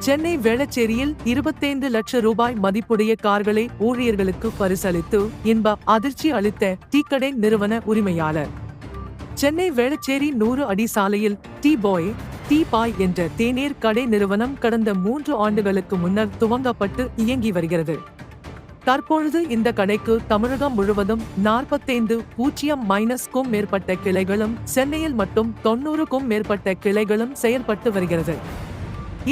சென்னை வேளச்சேரியில் 25 லட்சம் ரூபாய் மதிப்புடைய கார்களை ஊழியர்களுக்கு பரிசளித்து இன்ப அதிர்ச்சி அளித்த டீக்கடை நிறுவன உரிமையாளர். சென்னை வேளச்சேரி 100 அடி சாலையில் டீ பாய் என்ற தேநீர் கடை நிறுவனம் கடந்த 3 ஆண்டுகளுக்கு முன்னர் துவங்கப்பட்டு இயங்கி வருகிறது. தற்பொழுது இந்த கடைக்கு தமிழகம் முழுவதும் 45,000-க்கும் மேற்பட்ட கிளைகளும் சென்னையில் மட்டும் 90க்கும் மேற்பட்ட கிளைகளும் செயல்பட்டு வருகிறது.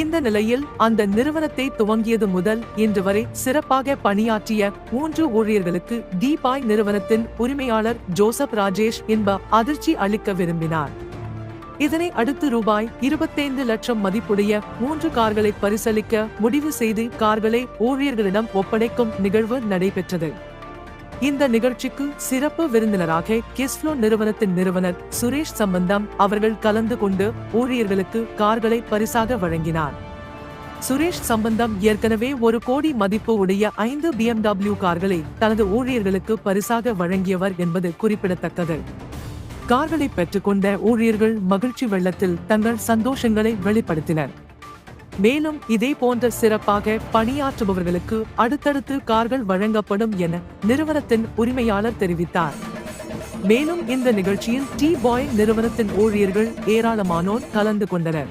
இந்த நிலையில் அந்த நிறுவனத்தை துவங்கியது முதல் இன்று வரை சிறப்பாக பணியாற்றிய 3 ஊழியர்களுக்கு டீபாய் நிறுவனத்தின் உரிமையாளர் ஜோசப் ராஜேஷ் இன்ப அதிர்ச்சி அளிக்க விரும்பினார். இதனை அடுத்து ரூபாய் 25 லட்சம் மதிப்புடைய 3 கார்களை பரிசளிக்க முடிவு செய்து கார்களை ஊழியர்களிடம் ஒப்படைக்கும் நிகழ்வு நடைபெற்றது. இந்த நிகழ்ச்சிக்கு சிறப்பு விருந்தினராக கிஸ்ஃப்ளோ நிறுவனத்தின் நிறுவனர் சுரேஷ் சம்பந்தம் அவர்கள் கலந்து கொண்டு ஊழியர்களுக்கு கார்களை பரிசாக வழங்கினார். சுரேஷ் சம்பந்தம் ஏற்கனவே 1 கோடி மதிப்பு உடைய 5 BMW கார்களை தனது ஊழியர்களுக்கு பரிசாக வழங்கியவர் என்பது குறிப்பிடத்தக்கது. கார்களை பெற்றுக்கொண்ட ஊழியர்கள் மகிழ்ச்சி வெள்ளத்தில் தங்கள் சந்தோஷங்களை வெளிப்படுத்தினர். மேலும் இதே போன்ற சிறப்பாக பணியாற்றுபவர்களுக்கு அடுத்தடுத்து கார்கள் வழங்கப்படும் என நிறுவனத்தின் உரிமையாளர் தெரிவித்தார். மேலும் இந்த நிகழ்ச்சியில் டீபாய் நிறுவனத்தின் ஊழியர்கள் ஏராளமானோர் கலந்து கொண்டனர்.